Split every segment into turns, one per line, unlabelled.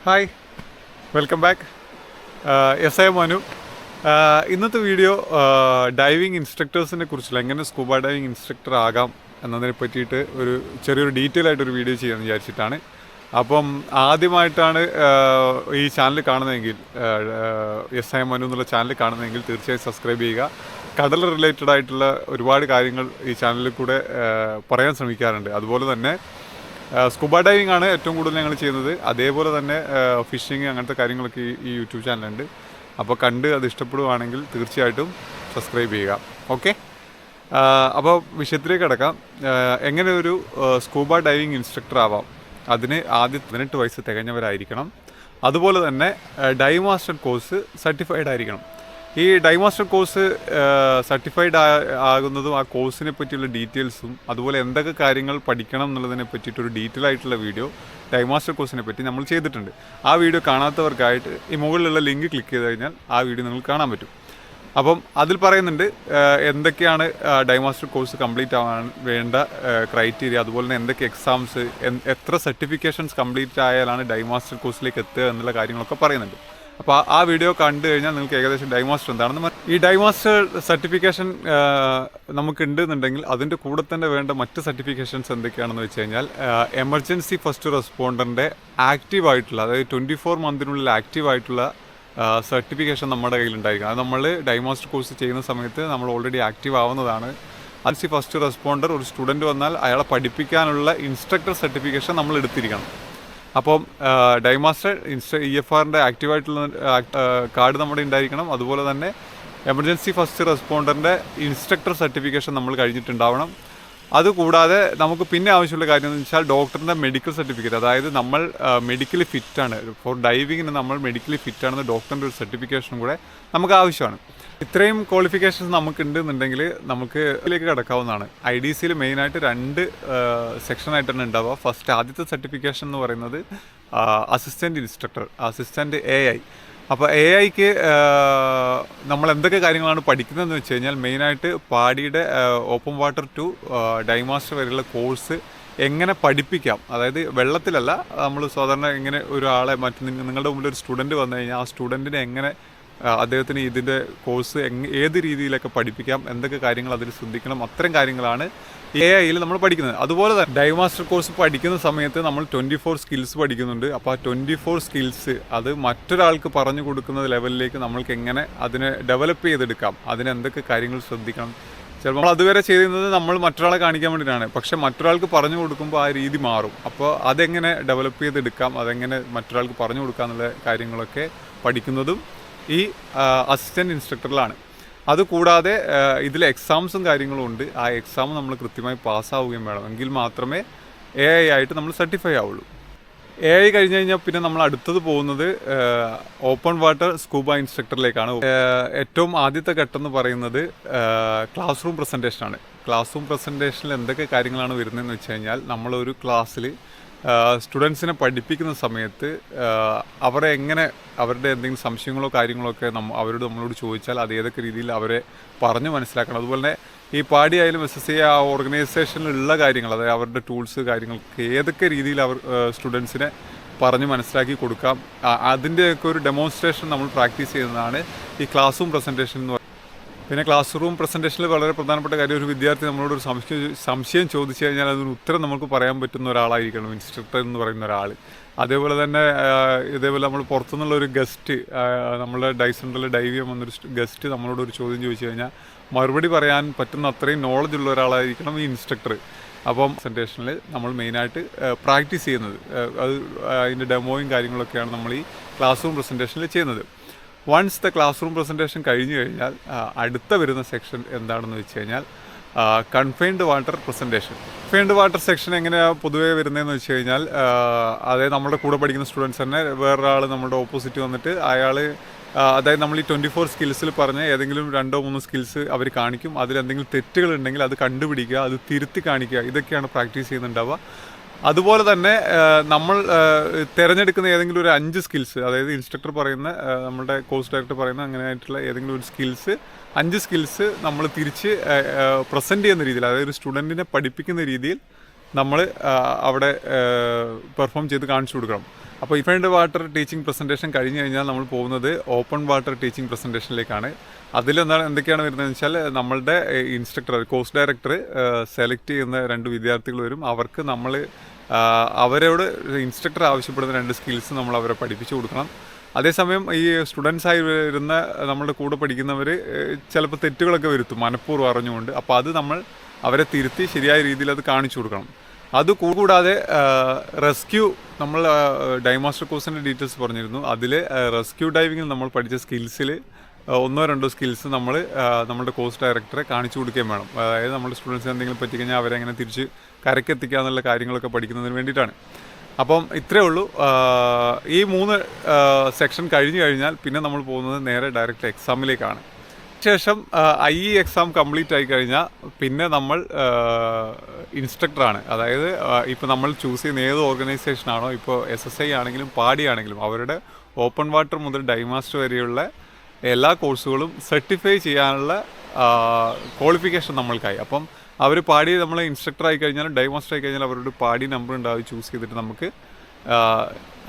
Hi, welcome back. S I Manu. ഇന്നത്തെ video diving ഇൻസ്ട്രക്ടേഴ്സിനെ കുറിച്ചുള്ള എങ്ങനെ സ്കൂബ ഡൈവിംഗ് ഇൻസ്ട്രക്ടർ ആകാം എന്നതിനെ പറ്റിയിട്ട് ഒരു ചെറിയൊരു ഡീറ്റെയിൽ ആയിട്ടൊരു വീഡിയോ ചെയ്യാമെന്ന് വിചാരിച്ചിട്ടാണ്. അപ്പം ആദ്യമായിട്ടാണ് ഈ ചാനൽ കാണുന്നതെങ്കിൽ, എസ് ഐ മനു എന്നുള്ള ചാനൽ കാണുന്നതെങ്കിൽ തീർച്ചയായും സബ്സ്ക്രൈബ് ചെയ്യുക. കടൽ റിലേറ്റഡ് ആയിട്ടുള്ള ഒരുപാട് കാര്യങ്ങൾ ഈ ചാനലിൽ കൂടെ പറയാൻ ശ്രമിക്കാറുണ്ട്. അതുപോലെ തന്നെ സ്കൂബ ഡൈവിംഗ് ആണ് ഏറ്റവും കൂടുതൽ ഞങ്ങൾ ചെയ്യുന്നത്. അതേപോലെ തന്നെ ഫിഷിങ് അങ്ങനത്തെ കാര്യങ്ങളൊക്കെ ഈ യൂട്യൂബ് ചാനലുണ്ട്. അപ്പോൾ കണ്ട് അത് ഇഷ്ടപ്പെടുവാണെങ്കിൽ തീർച്ചയായിട്ടും സബ്സ്ക്രൈബ് ചെയ്യുക. ഓക്കെ, അപ്പോൾ വിഷയത്തിലേക്ക് കിടക്കാം. എങ്ങനെ ഒരു സ്കൂബ ഡൈവിംഗ് ഇൻസ്ട്രക്ടർ ആവാം? അതിന് ആദ്യം 18 വയസ്സ് തികഞ്ഞവരായിരിക്കണം. അതുപോലെ തന്നെ ഡൈവ് മാസ്റ്റർ കോഴ്സ് സർട്ടിഫൈഡ് ആയിരിക്കണം. ഈ ഡൈവ് മാസ്റ്റർ കോഴ്സ് സർട്ടിഫൈഡ് ആകുന്നതും ആ കോഴ്സിനെ പറ്റിയുള്ള ഡീറ്റെയിൽസും അതുപോലെ എന്തൊക്കെ കാര്യങ്ങൾ പഠിക്കണം എന്നുള്ളതിനെ പറ്റിയിട്ടൊരു ഡീറ്റെയിൽ ആയിട്ടുള്ള വീഡിയോ ഡൈവ് മാസ്റ്റർ കോഴ്സിനെ പറ്റി നമ്മൾ ചെയ്തിട്ടുണ്ട്. ആ വീഡിയോ കാണാത്തവർക്കായിട്ട് ഈ മുകളിലുള്ള ലിങ്ക് ക്ലിക്ക് ചെയ്ത് കഴിഞ്ഞാൽ ആ വീഡിയോ നിങ്ങൾക്ക് കാണാൻ പറ്റും. അപ്പം അതിൽ പറയുന്നുണ്ട് എന്തൊക്കെയാണ് ഡൈവ് മാസ്റ്റർ കോഴ്സ് കംപ്ലീറ്റ് ആവാൻ വേണ്ട ക്രൈറ്റീരിയ, അതുപോലെ തന്നെ എന്തൊക്കെ എക്സാംസ്, എത്ര സർട്ടിഫിക്കേഷൻസ് കംപ്ലീറ്റ് ആയാലാണ് ഡൈവ് മാസ്റ്റർ കോഴ്സിലേക്ക് എത്തുക എന്നുള്ള കാര്യങ്ങളൊക്കെ പറയുന്നുണ്ട്. അപ്പോൾ ആ വീഡിയോ കണ്ടു കഴിഞ്ഞാൽ നിങ്ങൾക്ക് ഏകദേശം ഡൈവ് മാസ്റ്റർ എന്താണെന്ന് ഈ ഡൈവ് മാസ്റ്റർ സർട്ടിഫിക്കേഷൻ നമുക്കുണ്ടെന്നുണ്ടെങ്കിൽ അതിൻ്റെ കൂടെ തന്നെ വേണ്ട മറ്റ് സർട്ടിഫിക്കേഷൻസ് എന്തൊക്കെയാണെന്ന് വെച്ച് കഴിഞ്ഞാൽ എമർജൻസി ഫസ്റ്റ് റെസ്പോണ്ടറിൻ്റെ ആക്റ്റീവായിട്ടുള്ള, അതായത് 24 മന്തിനുള്ളിൽ ആക്റ്റീവായിട്ടുള്ള സർട്ടിഫിക്കേഷൻ നമ്മുടെ കയ്യിലുണ്ടായിരിക്കും. അത് നമ്മൾ ഡൈവ് മാസ്റ്റർ കോഴ്സ് ചെയ്യുന്ന സമയത്ത് നമ്മൾ ഓൾറെഡി ആക്റ്റീവ് ആവുന്നതാണ്. എമർജൻസി ഫസ്റ്റ് റെസ്പോണ്ടർ ഒരു സ്റ്റുഡൻറ്റ് വന്നാൽ അയാളെ പഠിപ്പിക്കാനുള്ള ഇൻസ്ട്രക്ടർ സർട്ടിഫിക്കേഷൻ നമ്മൾ എടുത്തിരിക്കണം. അപ്പം ഡൈവ് മാസ്റ്റർ EFRൻ്റെ ആക്റ്റീവായിട്ടുള്ള കാർഡ് നമ്മുടെ ഉണ്ടായിരിക്കണം. അതുപോലെ തന്നെ എമർജൻസി ഫസ്റ്റ് റെസ്പോണ്ടറിൻ്റെ ഇൻസ്ട്രക്ടർ സർട്ടിഫിക്കേഷൻ നമ്മൾ കഴിഞ്ഞിട്ടുണ്ടാവണം. അതുകൂടാതെ നമുക്ക് പിന്നെ ആവശ്യമുള്ള കാര്യം എന്ന് വെച്ചാൽ ഡോക്ടറിൻ്റെ മെഡിക്കൽ സർട്ടിഫിക്കറ്റ്, അതായത് നമ്മൾ മെഡിക്കലി ഫിറ്റാണ്, ഫോർ ഡൈവിങ്ങിന് നമ്മൾ മെഡിക്കലി ഫിറ്റാണെന്ന് ഡോക്ടറിൻ്റെ ഒരു സർട്ടിഫിക്കേഷനും കൂടെ നമുക്ക് ആവശ്യമാണ്. ഇത്രയും ക്വാളിഫിക്കേഷൻസ് നമുക്കുണ്ടെന്നുണ്ടെങ്കിൽ നമുക്ക് ഇതിലേക്ക് കിടക്കാവുന്നതാണ്. IDCയിൽ മെയിനായിട്ട് 2 സെക്ഷനായിട്ടാണ് ഉണ്ടാവുക. ഫസ്റ്റ് ആദ്യത്തെ സർട്ടിഫിക്കേഷൻ എന്ന് പറയുന്നത് അസിസ്റ്റൻറ്റ് ഇൻസ്ട്രക്ടർ, അസിസ്റ്റൻറ്റ് AI. അപ്പോൾ AIക്ക് നമ്മൾ എന്തൊക്കെ കാര്യങ്ങളാണ് പഠിക്കുന്നതെന്ന് വെച്ച് കഴിഞ്ഞാൽ മെയിനായിട്ട് പാഡിയുടെ open water to dive master വരെയുള്ള കോഴ്സ് എങ്ങനെ പഠിപ്പിക്കാം, അതായത് വെള്ളത്തിലല്ല, നമ്മൾ സാധാരണ എങ്ങനെ ഒരാളെ നിങ്ങളുടെ മുമ്പിൽ ഒരു സ്റ്റുഡൻറ്റ് വന്നു കഴിഞ്ഞാൽ ആ സ്റ്റുഡൻറ്റിനെ എങ്ങനെ അദ്ദേഹത്തിന് ഇതിൻ്റെ കോഴ്സ് ഏത് രീതിയിലൊക്കെ പഠിപ്പിക്കാം, എന്തൊക്കെ കാര്യങ്ങൾ അതിൽ ശ്രദ്ധിക്കണം, അത്തരം കാര്യങ്ങളാണ് AIയിൽ നമ്മൾ പഠിക്കുന്നത്. അതുപോലെ തന്നെ ഡൈവ് മാസ്റ്റർ കോഴ്സ് പഠിക്കുന്ന സമയത്ത് നമ്മൾ 24 സ്കിൽസ് പഠിക്കുന്നുണ്ട്. അപ്പോൾ ആ 24 സ്കിൽസ് അത് മറ്റൊരാൾക്ക് പറഞ്ഞു കൊടുക്കുന്ന ലെവലിലേക്ക് നമ്മൾക്ക് എങ്ങനെ അതിനെ ഡെവലപ്പ് ചെയ്തെടുക്കാം, അതിന് എന്തൊക്കെ കാര്യങ്ങൾ ശ്രദ്ധിക്കണം. ചിലപ്പോൾ നമ്മൾ അതുവരെ ചെയ്യുന്നത് നമ്മൾ മറ്റൊരാളെ കാണിക്കാൻ വേണ്ടിയിട്ടാണ്, പക്ഷേ മറ്റൊരാൾക്ക് പറഞ്ഞു കൊടുക്കുമ്പോൾ ആ രീതി മാറും. അപ്പോൾ അതെങ്ങനെ ഡെവലപ്പ് ചെയ്തെടുക്കാം, അതെങ്ങനെ മറ്റൊരാൾക്ക് പറഞ്ഞു കൊടുക്കാം എന്നുള്ള കാര്യങ്ങളൊക്കെ പഠിക്കുന്നതും ഈ അസിസ്റ്റൻറ്റ് ഇൻസ്ട്രക്ടറിലാണ്. അതുകൂടാതെ ഇതിൽ എക്സാംസും കാര്യങ്ങളും ഉണ്ട്. ആ എക്സാം നമ്മൾ കൃത്യമായി പാസ്സാവുകയും വേണം, എങ്കിൽ മാത്രമേ AI ആയിട്ട് നമ്മൾ സർട്ടിഫൈ ആവുള്ളൂ. AI കഴിഞ്ഞ് കഴിഞ്ഞാൽ പിന്നെ നമ്മൾ അടുത്തത് പോകുന്നത് ഓപ്പൺ വാട്ടർ സ്കൂബ ഇൻസ്ട്രക്ടറിലേക്കാണ്. ഏറ്റവും ആദ്യത്തെ ഘട്ടം എന്ന് പറയുന്നത് ക്ലാസ് റൂം പ്രസൻറ്റേഷനാണ്. ക്ലാസ് റൂം പ്രസൻറ്റേഷനിൽ എന്തൊക്കെ കാര്യങ്ങളാണ് വരുന്നതെന്ന് വെച്ച് കഴിഞ്ഞാൽ നമ്മളൊരു ക്ലാസ്സിൽ സ്റ്റുഡൻസിനെ പഠിപ്പിക്കുന്ന സമയത്ത് അവരെ എങ്ങനെ, അവരുടെ എന്തെങ്കിലും സംശയങ്ങളോ കാര്യങ്ങളോ ഒക്കെ നമ്മളോട് ചോദിച്ചാൽ അത് ഏതൊക്കെ രീതിയിൽ അവരെ പറഞ്ഞു മനസ്സിലാക്കണം. അതുപോലെ തന്നെ ഈ പാടി ആയാലും SSA ആ ഓർഗനൈസേഷനിലുള്ള കാര്യങ്ങൾ, അതായത് അവരുടെ ടൂൾസ് കാര്യങ്ങൾക്ക് ഏതൊക്കെ രീതിയിൽ അവർ സ്റ്റുഡൻസിനെ പറഞ്ഞ് മനസ്സിലാക്കി കൊടുക്കാം, അതിൻ്റെയൊക്കെ ഒരു ഡെമോൺസ്ട്രേഷൻ നമ്മൾ പ്രാക്ടീസ് ചെയ്യുന്നതാണ് ഈ ക്ലാസ് റൂം പ്രസൻറ്റേഷൻ എന്ന് പറയുന്നത്. പിന്നെ ക്ലാസ് റൂം പ്രസൻറ്റേഷനിൽ വളരെ പ്രധാനപ്പെട്ട കാര്യം, ഒരു വിദ്യാർത്ഥി നമ്മളോട് ഒരു സംശയം ചോദിച്ചു കഴിഞ്ഞാൽ അതിന് ഉത്തരം നമുക്ക് പറയാൻ പറ്റുന്ന ഒരാളായിരിക്കണം ഇൻസ്ട്രക്ടർ എന്ന് പറയുന്ന ഒരാൾ. അതേപോലെ തന്നെ ഇതേപോലെ നമ്മൾ പുറത്തുനിന്നുള്ള ഒരു ഗസ്റ്റ്, നമ്മളെ ഡൈസെൻറ്ററിൽ ഡൈവ് ചെയ്യാൻ വന്നൊരു ഗസ്റ്റ് നമ്മളോട് ഒരു ചോദ്യം ചോദിച്ചു കഴിഞ്ഞാൽ മറുപടി പറയാൻ പറ്റുന്ന അത്രയും നോളജ് ഉള്ള ഒരാളായിരിക്കണം ഈ ഇൻസ്ട്രക്ടർ. അപ്പം പ്രസൻറ്റേഷനിൽ നമ്മൾ മെയിനായിട്ട് പ്രാക്ടീസ് ചെയ്യുന്നത് അത് അതിൻ്റെ ഡെമോയും കാര്യങ്ങളൊക്കെയാണ് നമ്മൾ ഈ ക്ലാസ് റൂം പ്രസൻറ്റേഷനിൽ ചെയ്യുന്നത്. Once the class room presentation കഴിഞ്ഞു കഴിഞ്ഞാൽ അടുത്ത വരുന്ന സെക്ഷൻ എന്താണെന്ന് വെച്ച് കഴിഞ്ഞാൽ confined water presentation. Confined water section എങ്ങനെയാണ് പൊതുവേ വരുന്നതെന്ന് വെച്ച് കഴിഞ്ഞാൽ അതായത് നമ്മുടെ കൂടെ പഠിക്കുന്ന സ്റ്റുഡൻസ് തന്നെ വേറൊരാൾ നമ്മുടെ ഓപ്പോസിറ്റ് വന്നിട്ട് അയാൾ, അതായത് നമ്മൾ ഈ 24 സ്കിൽസിൽ പറഞ്ഞ ഏതെങ്കിലും 2-3 സ്കിൽസ് അവർ കാണിക്കും. അതിലെന്തെങ്കിലും തെറ്റുകളുണ്ടെങ്കിൽ അത് കണ്ടുപിടിക്കുക, അത് തിരുത്തി കാണിക്കുക, ഇതൊക്കെയാണ് പ്രാക്ടീസ് ചെയ്യുന്നുണ്ടാവുക. അതുപോലെ തന്നെ നമ്മൾ തിരഞ്ഞെടുക്കുന്ന ഏതെങ്കിലും ഒരു 5 സ്കിൽസ്, അതായത് ഇൻസ്ട്രക്ടർ പറയുന്ന, നമ്മുടെ കോഴ്സ് ഡയറക്ടർ പറയുന്ന അങ്ങനെയായിട്ടുള്ള ഏതെങ്കിലും ഒരു സ്കിൽസ്, 5 സ്കിൽസ് നമ്മൾ തിരിച്ച് പ്രസൻറ്റ് ചെയ്യുന്ന രീതിയിൽ, അതായത് ഒരു സ്റ്റുഡൻറ്റിനെ പഠിപ്പിക്കുന്ന രീതിയിൽ നമ്മൾ അവിടെ പെർഫോം ചെയ്ത് കാണിച്ചു കൊടുക്കണം. അപ്പോൾ ഡിഫൈൻഡ് വാട്ടർ ടീച്ചിങ് പ്രസൻറ്റേഷൻ കഴിഞ്ഞ് കഴിഞ്ഞാൽ നമ്മൾ പോകുന്നത് ഓപ്പൺ വാട്ടർ ടീച്ചിങ് പ്രസൻറ്റേഷനിലേക്കാണ്. എന്തൊക്കെയാണ് വരുന്നതെന്ന് വെച്ചാൽ നമ്മളുടെ ഇൻസ്ട്രക്ടർ, കോഴ്സ് ഡയറക്ടർ സെലക്ട് ചെയ്യുന്ന 2 വിദ്യാർത്ഥികൾ വരും. അവർക്ക് നമ്മൾ അവരോട് ഇൻസ്ട്രക്ടർ ആവശ്യപ്പെടുന്ന 2 സ്കിൽസ് നമ്മൾ അവരെ പഠിപ്പിച്ചു കൊടുക്കണം. അതേസമയം ഈ സ്റ്റുഡൻസായി വരുന്ന നമ്മളുടെ കൂടെ പഠിക്കുന്നവർ ചിലപ്പോൾ തെറ്റുകളൊക്കെ വരുത്തും മനഃപൂർവ്വം അറിഞ്ഞുകൊണ്ട്. അപ്പോൾ അത് നമ്മൾ അവരെ തിരുത്തി ശരിയായ രീതിയിൽ അത് കാണിച്ചു കൊടുക്കണം. അതുകൂടാതെ റെസ്ക്യൂ, നമ്മൾ ഡൈമാസ്റ്റർ കോഴ്സിൻ്റെ ഡീറ്റെയിൽസ് പറഞ്ഞിരുന്നു. അതിൽ റെസ്ക്യൂ ഡൈവിങ്ങിൽ നമ്മൾ പഠിച്ച സ്കിൽസിൽ 1-2 സ്കിൽസ് നമ്മൾ നമ്മുടെ കോഴ്സ് ഡയറക്ടറെ കാണിച്ചു കൊടുക്കുകയും വേണം. അതായത് നമ്മുടെ സ്റ്റുഡൻസിന് എന്തെങ്കിലും പറ്റിക്കഴിഞ്ഞാൽ അവരെ എങ്ങനെ തിരിച്ച് കരക്കെത്തിക്കുക എന്നുള്ള കാര്യങ്ങളൊക്കെ പഠിക്കുന്നതിന് വേണ്ടിയിട്ടാണ്. അപ്പം ഇത്രയേ ഉള്ളൂ. ഈ 3 സെക്ഷൻ കഴിഞ്ഞ് കഴിഞ്ഞാൽ പിന്നെ നമ്മൾ പോകുന്നത് നേരെ ഡയറക്റ്റ് എക്സാമിലേക്കാണ്. ശേഷം IE എക്സാം കംപ്ലീറ്റ് ആയി കഴിഞ്ഞാൽ പിന്നെ നമ്മൾ ഇൻസ്ട്രക്ടറാണ്. അതായത് ഇപ്പോൾ നമ്മൾ ചൂസ് ചെയ്യുന്ന ഏത് ഓർഗനൈസേഷനാണോ, ഇപ്പോൾ SSI ആണെങ്കിലും പാടി ആണെങ്കിലും അവരുടെ ഓപ്പൺ വാട്ടർ മുതൽ ഡൈമാസ്റ്റർ വരെയുള്ള എല്ലാ കോഴ്സുകളും സർട്ടിഫൈ ചെയ്യാനുള്ള ക്വാളിഫിക്കേഷൻ നമ്മൾക്കായി. അപ്പം അവർ പാടി നമ്മൾ ഇൻസ്ട്രക്ടർ ആയി കഴിഞ്ഞാലും ഡൈമാസ്റ്റർ ആയി കഴിഞ്ഞാൽ അവരുടെ പാടി നമ്പർ ഉണ്ടാവും. ചൂസ് ചെയ്തിട്ട് നമുക്ക്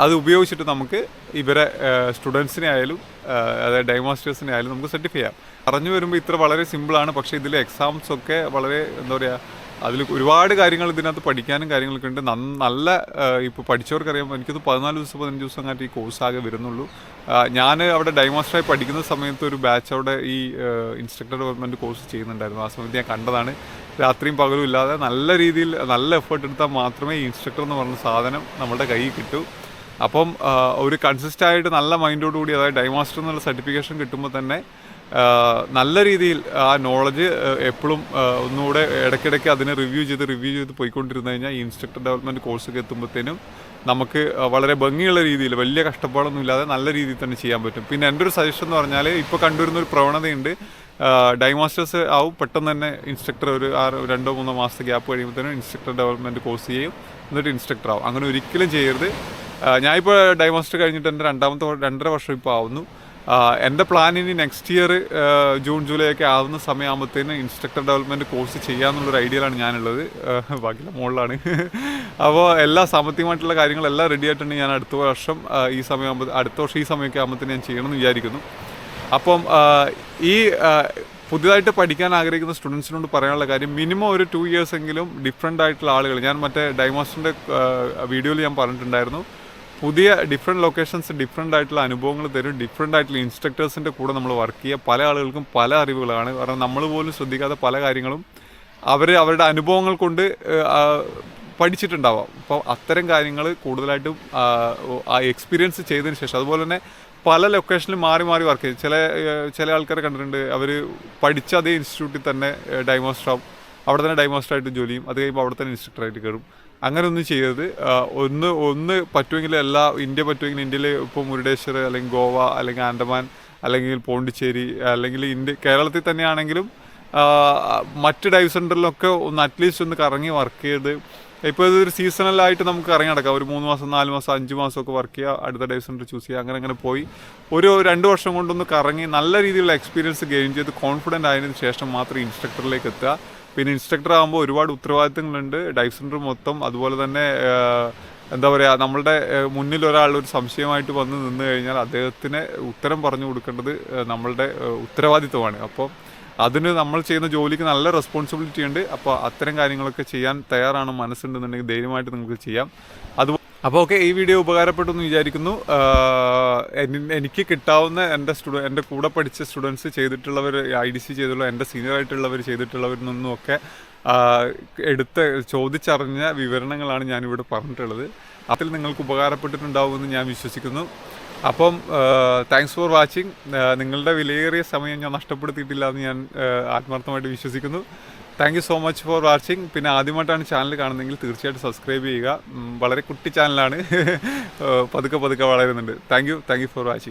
അത് ഉപയോഗിച്ചിട്ട് നമുക്ക് ഇവരെ സ്റ്റുഡൻസിനെ ആയാലും അതായത് ഡൈമാസ്റ്റേഴ്സിനെ ആയാലും നമുക്ക് സർട്ടിഫൈ ചെയ്യാം. പറഞ്ഞു വരുമ്പോൾ ഇത്ര വളരെ സിമ്പിളാണ്. പക്ഷേ ഇതിൽ എക്സാംസൊക്കെ വളരെ എന്താ പറയുക, അതിൽ ഒരുപാട് കാര്യങ്ങൾ ഇതിനകത്ത് പഠിക്കാനും കാര്യങ്ങളൊക്കെ ഉണ്ട്. നല്ല ഇപ്പോൾ പഠിച്ചവർക്കറിയാം. എനിക്കത് 14 ദിവസം 15 ദിവസം അങ്ങാട്ട് ഈ കോഴ്സ് ആകെ വരുന്നുള്ളൂ. ഞാൻ അവിടെ ഡൈമാസ്റ്ററായി പഠിക്കുന്ന സമയത്ത് ഒരു ബാച്ച് അവിടെ ഈ ഇൻസ്ട്രക്ടർ ഡെവലപ്മെൻറ്റ് കോഴ്സ് ചെയ്യുന്നുണ്ടായിരുന്നു. ആ സമയത്ത് ഞാൻ കണ്ടതാണ്. രാത്രിയും പകലും ഇല്ലാതെ നല്ല രീതിയിൽ നല്ല എഫേർട്ട് എടുത്താൽ മാത്രമേ ഈ ഇൻസ്ട്രക്ടർ എന്ന് പറഞ്ഞ സാധനം നമ്മുടെ കയ്യിൽ കിട്ടൂ. അപ്പം ഒരു കൺസിസ്റ്റായിട്ട് നല്ല മൈൻഡോടുകൂടി, അതായത് ഡൈമാസ്റ്റർ എന്നുള്ള സർട്ടിഫിക്കേഷൻ കിട്ടുമ്പോൾ തന്നെ നല്ല രീതിയിൽ ആ നോളജ് എപ്പോഴും ഒന്നുകൂടെ ഇടയ്ക്കിടയ്ക്ക് അതിനെ റിവ്യൂ ചെയ്ത് പോയിക്കൊണ്ടിരുന്നു കഴിഞ്ഞാൽ ഈ ഇൻസ്ട്രക്ടർ ഡെവലപ്മെൻറ്റ് കോഴ്സൊക്കെ എത്തുമ്പോഴത്തേനും നമുക്ക് വളരെ ഭംഗിയുള്ള രീതിയിൽ വലിയ കഷ്ടപ്പാടൊന്നും ഇല്ലാതെ നല്ല രീതിയിൽ തന്നെ ചെയ്യാൻ പറ്റും. പിന്നെ എൻ്റെ ഒരു സജഷൻ എന്ന് പറഞ്ഞാൽ ഇപ്പോൾ കണ്ടുവരുന്നൊരു പ്രവണതയുണ്ട്. ഡൈമാസ്റ്റേഴ്സ് ആവും പെട്ടെന്ന് തന്നെ ഇൻസ്ട്രക്ടർ ഒരു 2-3 മാസത്തെ ഗ്യാപ്പ് കഴിയുമ്പോഴത്തേനും ഇൻസ്ട്രക്ടർ ഡെവലപ്മെൻറ്റ് കോഴ്സ് ചെയ്യും, എന്നിട്ട് ഇൻസ്ട്രക്ടർ ആവും. അങ്ങനെ ഒരിക്കലും ചെയ്യരുത്. ഞാനിപ്പോൾ ഡൈമാസ്റ്റർ കഴിഞ്ഞിട്ട് എൻ്റെ 2.5 വർഷം ഇപ്പോൾ ആവുന്നു. എൻ്റെ പ്ലാനിന് നെക്സ്റ്റ് ഇയർ ജൂൺ ജൂലൈ ഒക്കെ ആവുന്ന സമയമാകുമ്പോഴത്തേന് ഇൻസ്ട്രക്ടർ ഡെവലപ്മെൻറ്റ് കോഴ്സ് ചെയ്യാമെന്നുള്ളൊരു ഐഡിയയിലാണ് ഞാനുള്ളത്. ബാക്കിയുള്ള മുകളിലാണ്. അപ്പോൾ എല്ലാ സാമ്പത്തികമായിട്ടുള്ള കാര്യങ്ങളെല്ലാം റെഡി ആയിട്ടുണ്ടെങ്കിൽ ഞാൻ അടുത്ത വർഷം ഈ സമയമൊക്കെ ആകുമ്പോഴത്തേന് ഞാൻ ചെയ്യണമെന്ന് വിചാരിക്കുന്നു. അപ്പം ഈ പുതിയതായിട്ട് പഠിക്കാൻ ആഗ്രഹിക്കുന്ന സ്റ്റുഡൻസിനോട് പറയാനുള്ള കാര്യം, മിനിമം ഒരു 2 ഇയേഴ്സ് എങ്കിലും ഡിഫറെൻ്റ് ആയിട്ടുള്ള ആളുകൾ, ഞാൻ മറ്റേ ഡൈമാസ്റ്ററിൻ്റെ വീഡിയോയിൽ ഞാൻ പറഞ്ഞിട്ടുണ്ടായിരുന്നു, പുതിയ ഡിഫറെൻറ്റ് ലൊക്കേഷൻസ് ഡിഫറെൻ്റ് ആയിട്ടുള്ള അനുഭവങ്ങൾ തരും. ഡിഫറെൻ്റ് ആയിട്ടുള്ള ഇൻസ്ട്രക്ടേഴ്സിൻ്റെ കൂടെ നമ്മൾ വർക്ക് ചെയ്യുക. പല ആളുകൾക്കും പല അറിവുകളാണ്. കാരണം നമ്മൾ പോലും ശ്രദ്ധിക്കാത്ത പല കാര്യങ്ങളും അവരുടെ അനുഭവങ്ങൾ കൊണ്ട് പഠിച്ചിട്ടുണ്ടാവാം. അപ്പോൾ അത്തരം കാര്യങ്ങൾ കൂടുതലായിട്ടും ആ എക്സ്പീരിയൻസ് ചെയ്തതിന് ശേഷം, അതുപോലെ തന്നെ പല ലൊക്കേഷനിലും മാറി വർക്ക് ചെയ്യും. ചില ആൾക്കാരെ കണ്ടിട്ടുണ്ട്, അവർ പഠിച്ച അതേ ഇൻസ്റ്റിറ്റ്യൂട്ടിൽ തന്നെ ഡൈമാസ്റ്റർ ആവും, അവിടെ തന്നെ ഡൈമാസ്റ്ററായിട്ട് ജോലി ചെയ്യും, അത് കഴിയുമ്പോൾ അവിടെ തന്നെ ഇൻസ്ട്രക്ടറായിട്ട് കയറും. അങ്ങനെ ഒന്നും ചെയ്യരുത്. ഒന്ന് പറ്റുമെങ്കിൽ ഇന്ത്യ പറ്റുമെങ്കിൽ ഇന്ത്യയിൽ ഇപ്പോൾ മുരുടേശ്വർ അല്ലെങ്കിൽ ഗോവ അല്ലെങ്കിൽ ആൻഡമാൻ അല്ലെങ്കിൽ പോണ്ടിച്ചേരി അല്ലെങ്കിൽ കേരളത്തിൽ തന്നെയാണെങ്കിലും മറ്റ് ഡൈവ് സെൻറ്ററിലൊക്കെ അറ്റ്ലീസ്റ്റ് ഒന്ന് കറങ്ങി വർക്ക് ചെയ്ത്, ഇപ്പോൾ ഇതൊരു സീസണലായിട്ട് നമുക്ക് ഇറങ്ങി നടക്കാം. ഒരു 3 മാസം 4 മാസം 5 മാസമൊക്കെ വർക്ക് ചെയ്യുക, അടുത്ത ഡൈവ് സെൻറ്റർ ചൂസ് ചെയ്യുക, അങ്ങനെ പോയി ഒരു 2 വർഷം കൊണ്ടൊന്ന് കറങ്ങി നല്ല രീതിയിലുള്ള എക്സ്പീരിയൻസ് ഗെയിൻ ചെയ്ത് കോൺഫിഡൻ്റ് ആയതിനു ശേഷം മാത്രം ഇൻസ്ട്രക്ടറിലേക്ക് എത്തുക. പിന്നെ ഇൻസ്ട്രക്ടർ ആകുമ്പോൾ ഒരുപാട് ഉത്തരവാദിത്തങ്ങളുണ്ട് ഡൈവ് സെൻറ്റർ മൊത്തം. അതുപോലെ തന്നെ എന്താ പറയുക, നമ്മളുടെ മുന്നിൽ ഒരാൾ ഒരു സംശയമായിട്ട് വന്ന് നിന്ന് കഴിഞ്ഞാൽ അദ്ദേഹത്തിന് ഉത്തരം പറഞ്ഞു കൊടുക്കേണ്ടത് നമ്മളുടെ ഉത്തരവാദിത്തമാണ്. അപ്പോൾ അതിന് നമ്മൾ ചെയ്യുന്ന ജോലിക്ക് നല്ല റെസ്പോൺസിബിലിറ്റി ഉണ്ട്. അപ്പോൾ അത്തരം കാര്യങ്ങളൊക്കെ ചെയ്യാൻ തയ്യാറാണ്, മനസ്സുണ്ടെന്നുണ്ടെങ്കിൽ ധൈര്യമായിട്ട് നിങ്ങൾക്ക് ചെയ്യാം. അപ്പോൾ ഓക്കെ, ഈ വീഡിയോ ഉപകാരപ്പെട്ടു എന്ന് വിചാരിക്കുന്നു. എനിക്ക് കിട്ടാവുന്ന എൻ്റെ കൂടെ പഠിച്ച സ്റ്റുഡൻസ് ചെയ്തിട്ടുള്ളവർ, IDC ചെയ്തിട്ടുള്ള എൻ്റെ സീനിയറായിട്ടുള്ളവർ ചെയ്തിട്ടുള്ളവരിൽ നിന്നുമൊക്കെ ചോദിച്ചറിഞ്ഞ വിവരണങ്ങളാണ് ഞാനിവിടെ പറഞ്ഞിട്ടുള്ളത്. അതിൽ നിങ്ങൾക്ക് ഉപകാരപ്പെട്ടിട്ടുണ്ടാവുമെന്ന് ഞാൻ വിശ്വസിക്കുന്നു. അപ്പം താങ്ക്സ് ഫോർ വാച്ചിങ്. നിങ്ങളുടെ വിലയേറിയ സമയം ഞാൻ നഷ്ടപ്പെടുത്തിയിട്ടില്ല എന്ന് ഞാൻ ആത്മാർത്ഥമായിട്ട് വിശ്വസിക്കുന്നു. Thank you so much for watching. പിന്നെ ആദ്യമായിട്ടാണ് ചാനൽ കാണുന്നതെങ്കിൽ തീർച്ചയായിട്ടും സബ്സ്ക്രൈബ് ചെയ്യുക. വളരെ കുട്ടി ചാനലാണ്, പതുക്കെ വളരുന്നുണ്ട്. Thank you for watching.